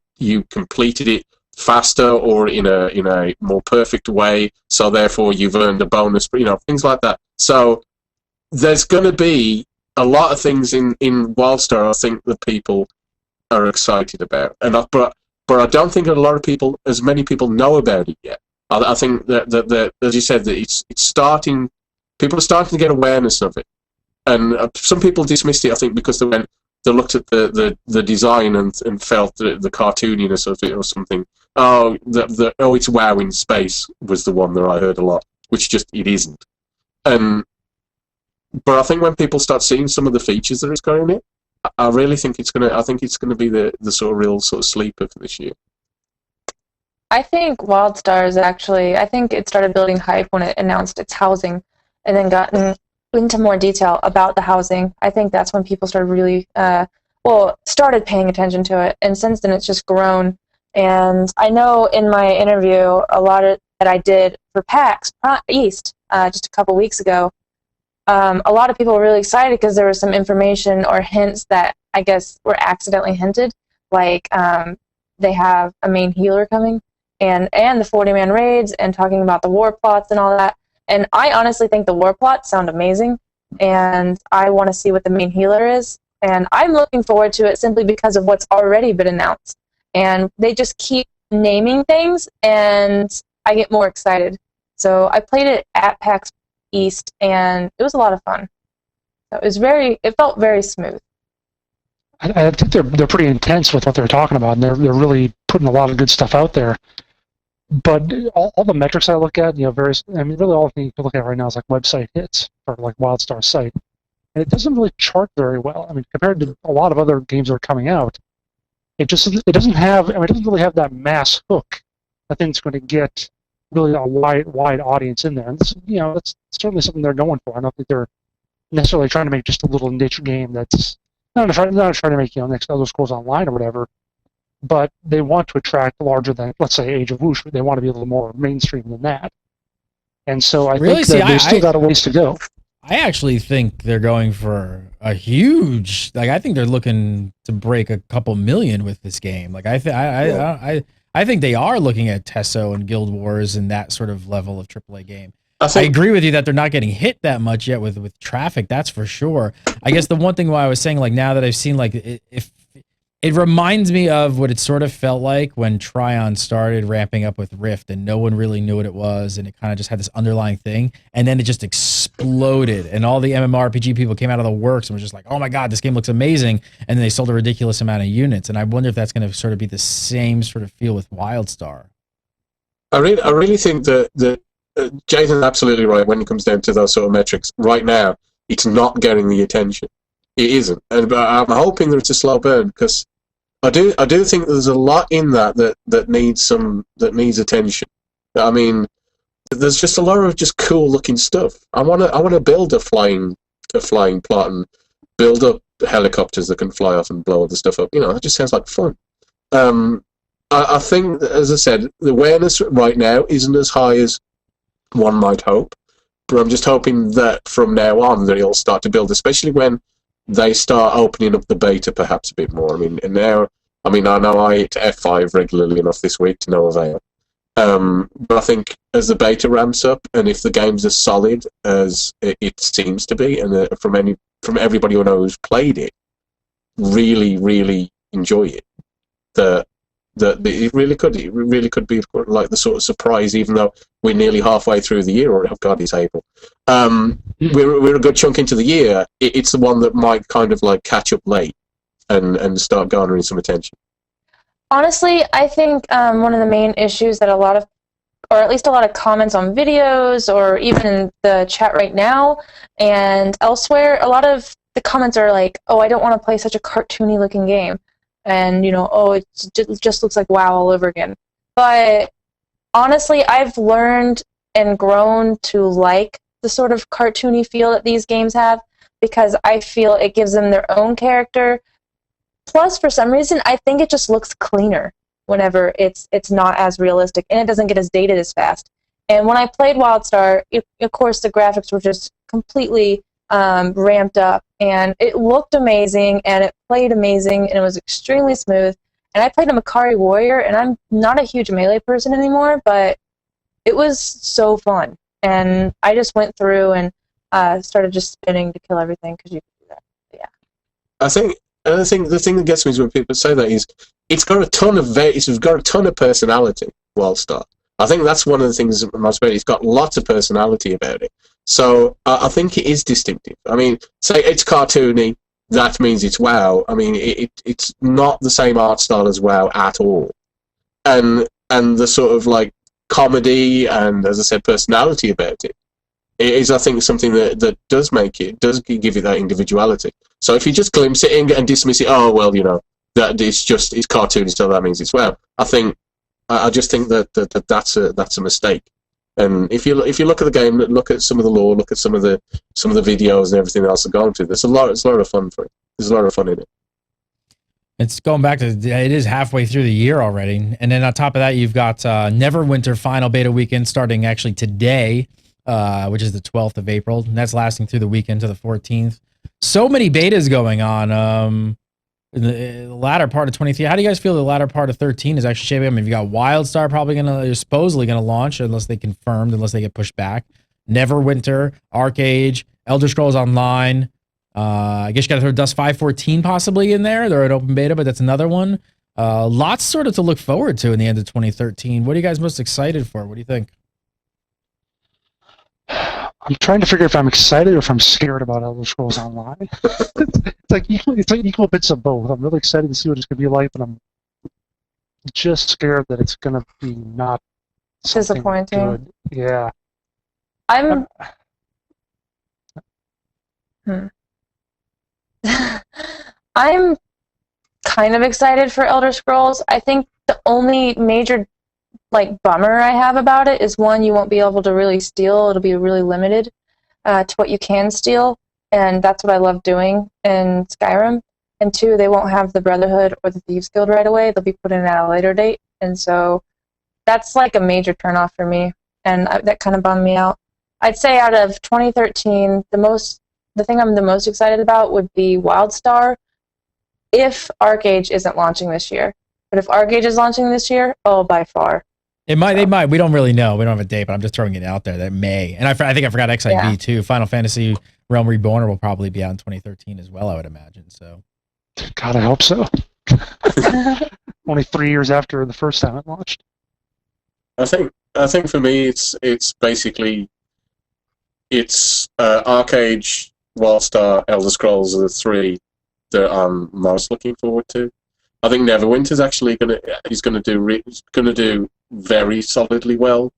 completed it faster or in a more perfect way, so therefore you've earned a bonus, things like that. So there's going to be a lot of things in WildStar I think that people are excited about, but I don't think as many people know about it yet. I think that as you said, that it's starting. People are starting to get awareness of it, and some people dismissed it, I think, because they looked at the design and felt the cartooniness of it or something. It's WoW in space was the one that I heard a lot, which just it isn't. But I think when people start seeing some of the features that it's got in it, I really think it's gonna. I think it's gonna be the sort of real sort of sleeper for this year. I think WildStar is actually. I think it started building hype when it announced its housing, and then gotten into more detail about the housing. I think that's when people started really, started paying attention to it, and since then it's just grown. And I know in my interview, a lot of that I did for PAX East just a couple weeks ago, a lot of people were really excited because there was some information or hints that I guess were accidentally hinted, like they have a main healer coming, and the 40-man raids, and talking about the war plots and all that. And I honestly think the war plots sound amazing, and I want to see what the main healer is. And I'm looking forward to it simply because of what's already been announced. And they just keep naming things, and I get more excited. So I played it at PAX East, and it was a lot of fun. So it felt very smooth. I think they're pretty intense with what they're talking about, and they're really putting a lot of good stuff out there. But all the metrics I look at, really all thing you can look at right now is like website hits for like WildStar's site, and it doesn't really chart very well. I mean, compared to a lot of other games that are coming out, it doesn't really have that mass hook. I think it's going to get really a wide audience in there, and this, that's certainly something they're going for. I don't think they're necessarily trying to make just a little niche game that's not trying to make next Elder Scrolls Online or whatever, but they want to attract larger than, let's say, Age of Wushu. They want to be a little more mainstream than that, and so I think that they've still got a ways to go. I actually think they're going for a huge, I think they're looking to break a couple million with this game. I think they are looking at Tesso and Guild Wars and that sort of level of AAA game. I agree with you that they're not getting hit that much yet with traffic. That's for sure. I guess the one thing why I was saying, now that I've seen, if it reminds me of what it sort of felt like when Tryon started ramping up with Rift and no one really knew what it was, and it kind of just had this underlying thing, and then it just exploded, and all the MMORPG people came out of the works and were just like, oh my god, this game looks amazing, and then they sold a ridiculous amount of units. And I wonder if that's going to sort of be the same sort of feel with WildStar. I really think that Jason's absolutely right when it comes down to those sort of metrics. Right now, it's not getting the attention. It isn't, but I'm hoping that it's a slow burn, because I do think there's a lot in that needs attention. I mean, there's just a lot of just cool looking stuff. I want to build a flying plot and build up helicopters that can fly off and blow other stuff up. That just sounds like fun. I think, as I said, the awareness right now isn't as high as one might hope, but I'm just hoping that from now on that it'll start to build, especially when they start opening up the beta perhaps a bit more. I know I hit F5 regularly enough this week to no avail. But I think as the beta ramps up, and if the game's as solid as it seems to be, and from everybody who knows who's played it, really, really enjoy it, it really could be like the sort of surprise, even though we're nearly halfway through the year, or oh god, it's April. We're a good chunk into the year. It's the one that might kind of catch up late and start garnering some attention. Honestly, I think one of the main issues that or at least a lot of comments on videos, or even in the chat right now and elsewhere, a lot of the comments are like, oh, I don't want to play such a cartoony looking game. And, it just looks like WoW all over again. But honestly, I've learned and grown to like the sort of cartoony feel that these games have, because I feel it gives them their own character. Plus, for some reason, I think it just looks cleaner whenever it's not as realistic, and it doesn't get as dated as fast. And when I played WildStar, of course, the graphics were just completely ramped up, and it looked amazing, and it played amazing, and it was extremely smooth. And I played a Makari Warrior, and I'm not a huge melee person anymore, but it was so fun. And I just went through and started just spinning to kill everything, because you can do that. But yeah. I think the thing that gets me is when people say that is it's got a ton of personality. WildStar. I think that's one of the things most about it. It's got lots of personality about it. So I think it is distinctive. I mean, say it's cartoony, that means it's WoW. I mean, it's not the same art style as WoW at all. And the sort of comedy and, as I said, personality about it is, I think, something that does give it that individuality. So if you just glimpse it and dismiss it, oh well, that it's cartoony, so that means it's WoW. I just think that's a mistake. And if you look at the game, look at some of the lore, look at some of the videos and everything else I've gone to, there's a lot of fun for it. There's a lot of fun in it. It's going back to, it is halfway through the year already. And then on top of that, you've got Neverwinter final beta weekend starting actually today, which is the 12th of April. And that's lasting through the weekend to the 14th. So many betas going on. In the latter part of 23. How do you guys feel the latter part of 13 is actually shaping up? I mean, you got WildStar supposedly going to launch unless they get pushed back. Neverwinter, Archeage, Elder Scrolls Online. I guess you got to throw Dust 514 possibly in there. They're an open beta, but that's another one. Lots sort of to look forward to in the end of 2013. What are you guys most excited for? What do you think? I'm trying to figure if I'm excited or if I'm scared about Elder Scrolls Online. it's like equal bits of both. I'm really excited to see what it's going to be like, but I'm just scared that it's going to be not Disappointing. good. Yeah. I'm I'm kind of excited for Elder Scrolls. I think the only major bummer I have about it is, one, you won't be able to really steal. It'll be really limited to what you can steal, and that's what I love doing in Skyrim. And two, they won't have the Brotherhood or the Thieves Guild right away. They'll be put in at a later date, and so that's like a major turnoff for me, and that kind of bummed me out. I'd say out of 2013, the thing I'm the most excited about would be WildStar, if Archeage isn't launching this year. But if Archeage is launching this year, by far. It might. They might. We don't really know. We don't have a date, but I'm just throwing it out there. That may. And I think I forgot XIV too. Final Fantasy Realm Reborn will probably be out in 2013 as well, I would imagine. So. God, I hope so. Only 3 years after the first time it launched. I think for me it's basically Archeage, WildStar, Elder Scrolls are the three that I'm most looking forward to. I think Neverwinter's actually gonna do very solidly well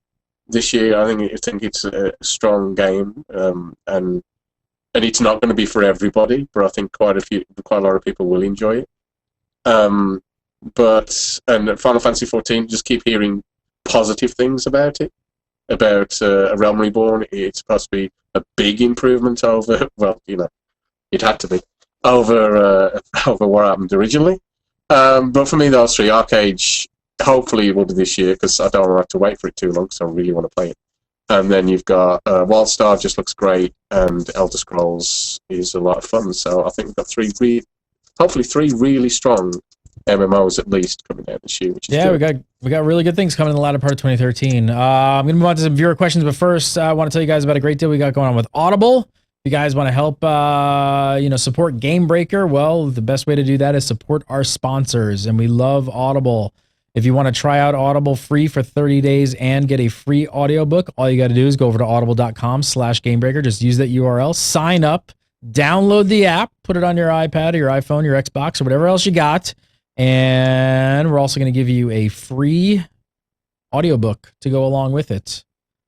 this year. I think it's a strong game, and it's not going to be for everybody, but I think quite a lot of people will enjoy it. And Final Fantasy XIV, just keep hearing positive things about it. About A Realm Reborn, it's supposed to be a big improvement over, it had to be, over what happened originally. But for me, those three, Archeage, hopefully it will be this year, because I don't want to have to wait for it too long, because I really want to play it. And then you've got WildStar, just looks great, and Elder Scrolls is a lot of fun. So I think we've got hopefully three really strong MMOs at least coming out this year, which is good. we got really good things coming in the latter part of 2013. I'm gonna move on to some viewer questions, but first I want to tell you guys about a great deal we got going on with Audible. If you guys want to help support Game Breaker, well, the best way to do that is support our sponsors, and we love Audible. If you want to try out Audible free for 30 days and get a free audiobook, all you got to do is go over to audible.com/gamebreaker. Just use that URL, sign up, download the app, put it on your iPad or your iPhone, your Xbox, or whatever else you got. And we're also going to give you a free audiobook to go along with it.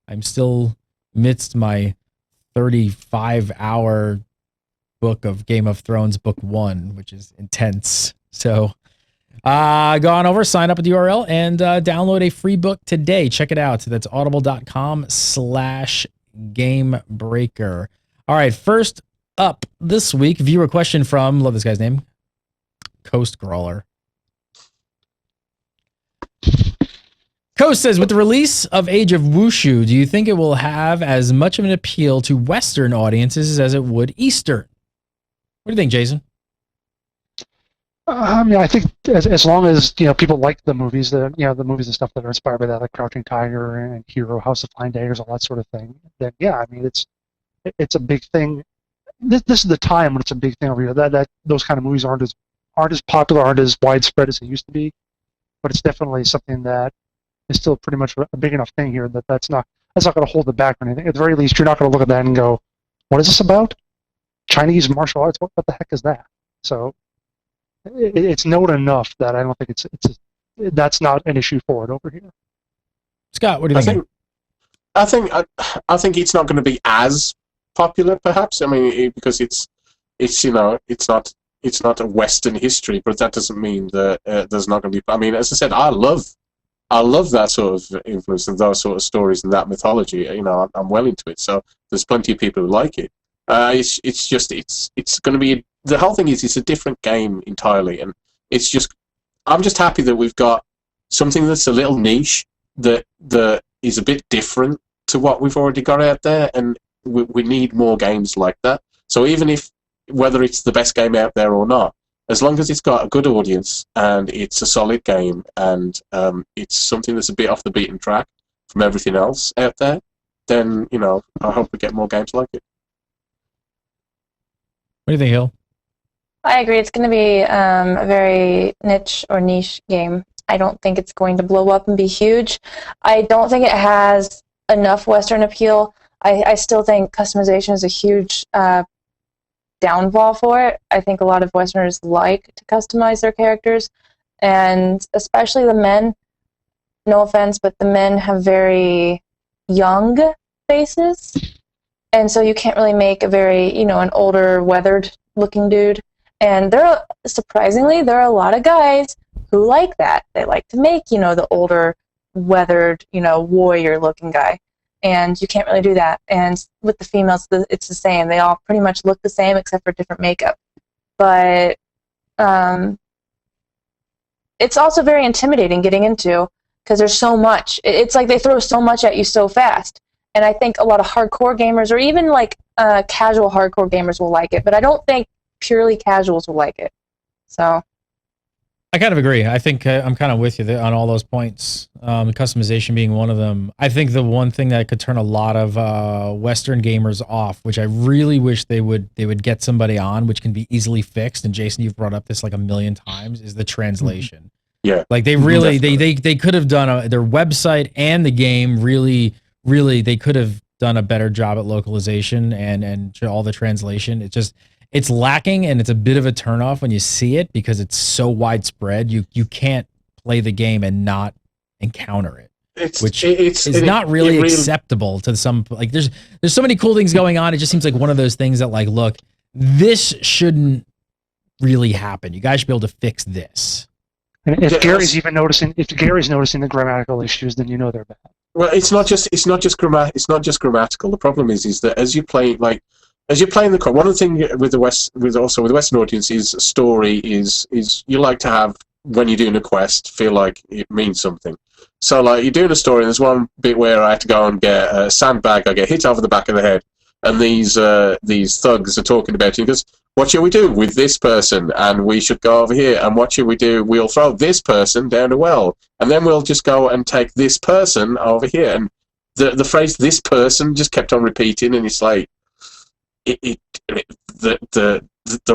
I'm still amidst my 35-hour book of Game of Thrones book 1, which is intense. So go on over, sign up with the URL, and download a free book today. Check it out. That's audible.com/gamebreaker. All right, first up this week, viewer question from, love this guy's name, Coast Crawler. Coast says, with the release of Age of Wushu, do you think it will have as much of an appeal to Western audiences as it would Eastern? What do you think, Jason? I think as long as people like the movies, the movies and stuff that are inspired by that, like Crouching Tiger and Hero, House of Flying Daggers, all that sort of thing. Then it's a big thing. This is the time when it's a big thing over here. That those kind of movies aren't as popular, aren't as widespread as they used to be. But it's definitely something that is still pretty much a big enough thing here that's not going to hold it back or anything. At the very least, you're not going to look at that and go, "What is this about? Chinese martial arts? What the heck is that?" So it's known enough that I don't think that's not an issue for it over here. Scott, what do you think? I think it's not going to be as popular, perhaps. I mean, because it's not a Western history, but that doesn't mean that there's not going to be. I mean, as I said, I love that sort of influence and those sort of stories and that mythology. I'm well into it. So there's plenty of people who like it. It's going to be, the whole thing is it's a different game entirely, and I'm just happy that we've got something that's a little niche that is a bit different to what we've already got out there, and we need more games like that. So even whether it's the best game out there or not, as long as it's got a good audience and it's a solid game and it's something that's a bit off the beaten track from everything else out there, then I hope we get more games like it. What do you think, Hill? I agree. It's going to be a very niche or niche game. I don't think it's going to blow up and be huge. I don't think it has enough Western appeal. I still think customization is a huge downfall for it. I think a lot of Westerners like to customize their characters, and especially the men. No offense, but the men have very young faces, and so you can't really make a very, an older, weathered-looking dude. And surprisingly, there are a lot of guys who like that. They like to make, the older, weathered, warrior-looking guy. And you can't really do that. And with the females, it's the same. They all pretty much look the same except for different makeup. But it's also very intimidating getting into because there's so much. It's like they throw so much at you so fast. And I think a lot of hardcore gamers, or even like casual hardcore gamers, will like it. But I don't think purely casuals will like it. So I kind of agree. I think I'm kind of with you on all those points. Customization being one of them. I think the one thing that could turn a lot of Western gamers off, which I really wish they would get somebody on, which can be easily fixed. And Jason, you've brought up this like a million times, is the translation. Yeah, like they really they could have done their website and the game really they could have done a better job at localization and all the translation. It's lacking, and it's a bit of a turnoff when you see it because it's so widespread. You can't play the game and not encounter it, which is not really acceptable to some. Like there's so many cool things going on. It just seems like one of those things that like, look, this shouldn't really happen. You guys should be able to fix this. And if Gary's noticing the grammatical issues, then they're bad. Well, it's not just grammatical. The problem is that as you play in the one of the things with the Western audience is story is you like to have, when you're doing a quest, feel like it means something. So like you're doing a story, and there's one bit where I had to go and get a sandbag. I get hit over the back of the head, and these thugs are talking about it. He goes, "What shall we do with this person?" And we should go over here. And what shall we do? We'll throw this person down a well, and then we'll just go and take this person over here. And the phrase "this person" just kept on repeating, and it's like. The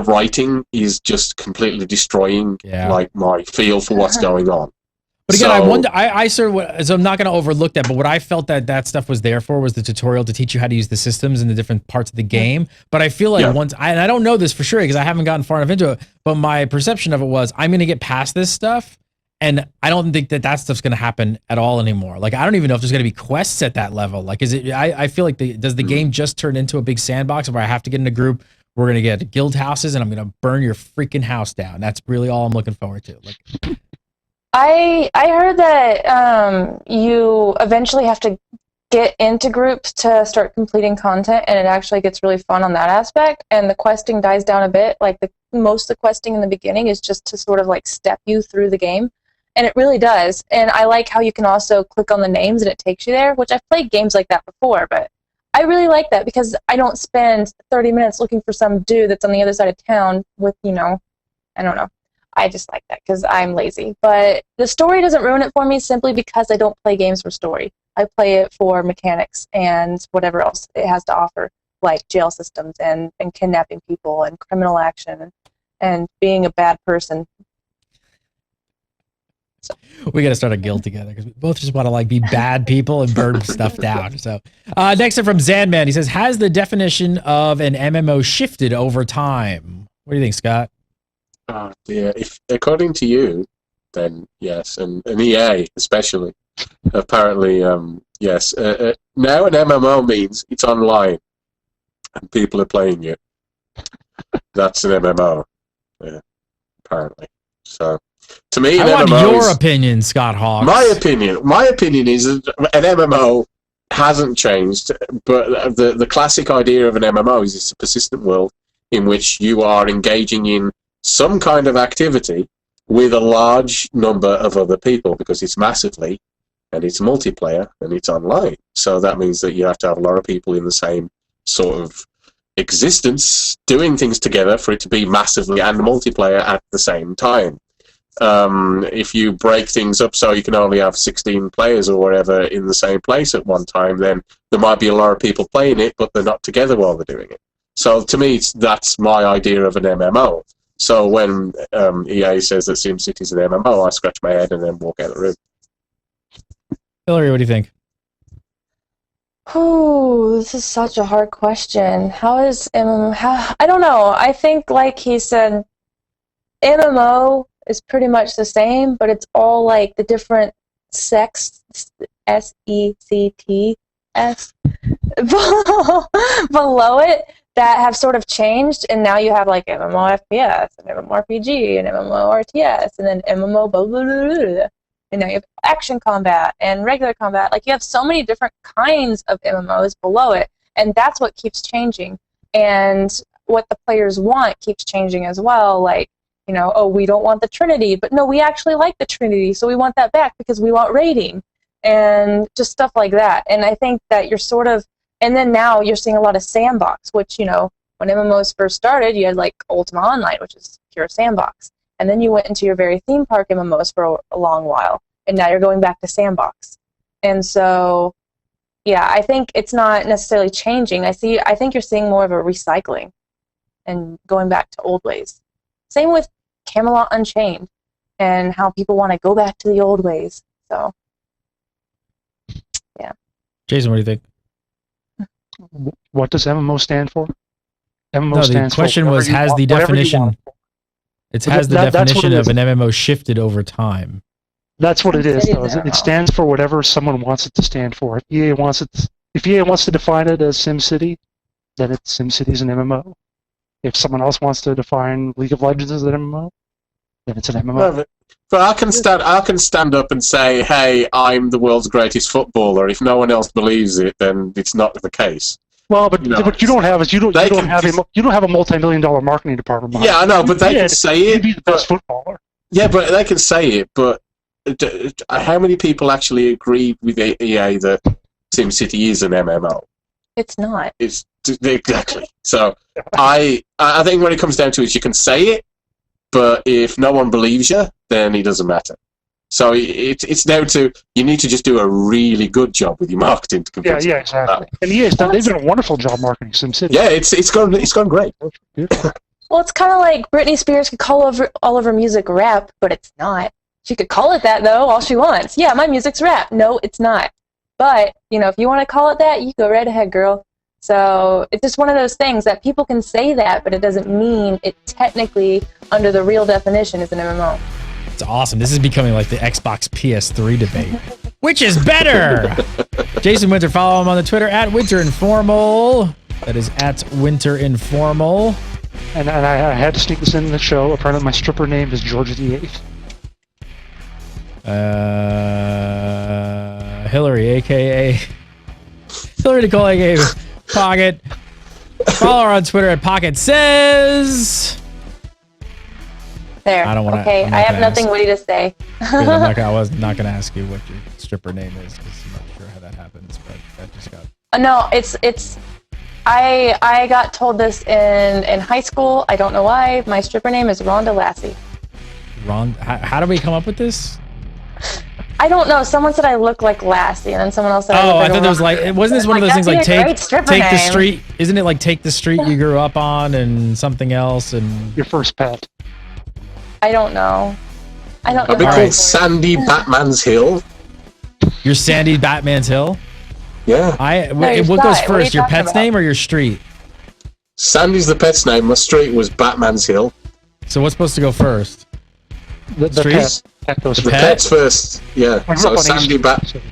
writing is just completely destroying like my feel for what's going on. But again, I wonder. I sort of, so I'm not going to overlook that. But what I felt that stuff was there for was the tutorial to teach you how to use the systems in the different parts of the game. But I feel like and I don't know this for sure because I haven't gotten far enough into it. But my perception of it was I'm going to get past this stuff. And I don't think that stuff's going to happen at all anymore. Like, I don't even know if there's going to be quests at that level. Like, is it? I feel like does the game just turn into a big sandbox where I have to get in a group? We're going to get guild houses, and I'm going to burn your freaking house down. That's really all I'm looking forward to. Like, I heard that you eventually have to get into groups to start completing content, and it actually gets really fun on that aspect. And the questing dies down a bit. Like most of the questing in the beginning is just to sort of like step you through the game. And it really does. And I like how you can also click on the names and it takes you there, which I've played games like that before, but I really like that because I don't spend 30 minutes looking for some dude that's on the other side of town with, I don't know. I just like that because I'm lazy. But the story doesn't ruin it for me simply because I don't play games for story. I play it for mechanics and whatever else it has to offer, like jail systems and kidnapping people and criminal action and being a bad person. We got to start a guild together because we both just want to like be bad people and burn stuff down. So next up from Zandman, he says, has the definition of an MMO shifted over time? What do you think, Scott? Oh dear, if according to you, then yes, and EA especially, apparently yes. Now an MMO means it's online and people are playing it. That's an MMO, apparently. So. To me, I want your opinion, Scott Hawks. My opinion is that an MMO hasn't changed, but the classic idea of an MMO is it's a persistent world in which you are engaging in some kind of activity with a large number of other people because it's massively and it's multiplayer and it's online. So that means that you have to have a lot of people in the same sort of existence doing things together for it to be massively and multiplayer at the same time. if you break things up so you can only have 16 players or whatever in the same place at one time, then there might be a lot of people playing it, but they're not together while they're doing it. So to me, that's my idea of an MMO. So when EA says that SimCity's an MMO, I scratch my head and then walk out of the room. Hillary, what do you think? Oh, this is such a hard question. How is MMO? I don't know. I think, like he said, MMO is pretty much the same, but it's all like the different sects, SECTS, below it that have sort of changed, and now you have like MMOFPS and MMORPG and MMORTS and then MMO blah, blah, blah, blah. And now you have action combat and regular combat. Like, you have so many different kinds of MMOs below it, and that's what keeps changing. And what the players want keeps changing as well. Like, you know, oh, we don't want the Trinity, but no, we actually like the Trinity, so we want that back because we want raiding and just stuff like that. And I think that you're sort of, and then now you're seeing a lot of sandbox, which, you know, when MMOs first started, you had like Ultima Online, which is pure sandbox. And then you went into your very theme park MMOs for a long while, and now you're going back to sandbox. And so, yeah, I think it's not necessarily changing. I think you're seeing more of a recycling and going back to old ways. Same with Camelot Unchained and how people want to go back to the old ways. So, yeah. Jason, what do you think? What does MMO stand for? MMO No, the stands question for was, has the definition... Has the definition of an MMO shifted over time? That's what it is, though. It stands for whatever someone wants it to stand for. If EA wants to define it as SimCity, then it's SimCity's an MMO. If someone else wants to define League of Legends as an MMO, then it's an MMO. But I can stand up and say, "Hey, I'm the world's greatest footballer." If no one else believes it, then it's not the case. Well, but what you don't have is you don't have a multi-million-dollar marketing department. Yeah, I know, but they can say it. Be the best footballer. Yeah, but they can say it. But how many people actually agree with EA that SimCity is an MMO? It's not. It's exactly. So I think when it comes down to it, you can say it, but if no one believes you, then it doesn't matter. So it's down to, you need to just do a really good job with your marketing to convince Yeah, exactly. And EA's they've done a wonderful job marketing SimCity. Yeah, it's gone great. Well, it's kind of like Britney Spears could call all of her music rap, but it's not. She could call it that, though, all she wants. Yeah, my music's rap. No, it's not. But, you know, if you want to call it that, you go right ahead, girl. So it's just one of those things that people can say that, but it doesn't mean it technically, under the real definition, is an MMO. It's awesome. This is becoming like the Xbox PS3 debate. Which is better? Jason Winter, follow him on the Twitter at WinterInformal. That is at WinterInformal. And I had to sneak this in the show. Apparently my stripper name is Georgia the 8th. Hillary, a.k.a. Hillary Nicole, a.k.a. Pocket. Follow her on Twitter at Pocket Says. There. I don't want to. Okay, I have nothing witty to say. I was not going to ask you what your stripper name is because I'm not sure how that happens, but that just got. No, it's. I got told this in high school. I don't know why. My stripper name is Rhonda Lassie. How do we come up with this? I don't know. Someone said I look like Lassie, and then someone else said. Oh, I thought there was like, wasn't this one of those things like take the street? Isn't it like take the street you grew up on and something else and your first pet? I don't know. I don't know. I'll be called Sandy Batman's Hill. You're Sandy Batman's Hill? Yeah. What goes first, your pet's name or your street? Sandy's the pet's name. My street was Batman's Hill. So what's supposed to go first? The pet goes first. The pet's first. Yeah. So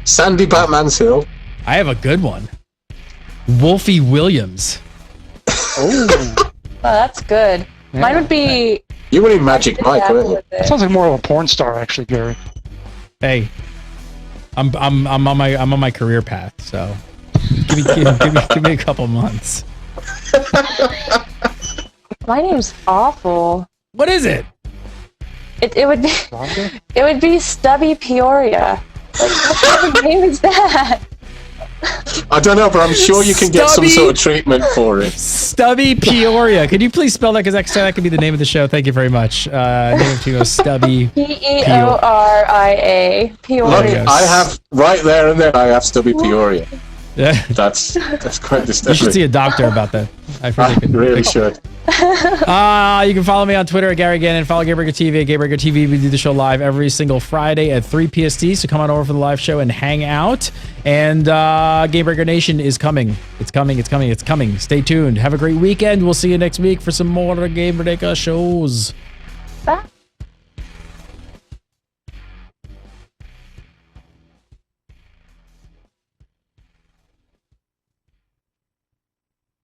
Sandy Batman's Hill. I have a good one. Wolfie Williams. Oh, that's good. Yeah. Mine would be. You would need Magic Mike, wouldn't you? That sounds like more of a porn star, actually, Gary. Hey, I'm on my career path, so give me a couple months. My name's awful. What is it? It would be Stubby Peoria. Like, what kind of name is that? I don't know, but I'm sure you can get some sort of treatment for it. Stubby Peoria. Could you please spell that? Because that could be the name of the show. Thank you very much. Name of Timo, Stubby. Peoria. Look, Peoria. I have right there and there. I have Stubby Peoria. Yeah. That's quite You disturbing. should see a doctor about that. I I really should. You can follow me on Twitter at Gary Gannon. Follow Gamebreaker TV at Gamebreaker TV. We do the show live every single Friday at 3 PST. So come on over for the live show and hang out. And Gamebreaker Nation is coming. It's coming. It's coming. It's coming. Stay tuned. Have a great weekend. We'll see you next week for some more Gamebreaker shows. Bye.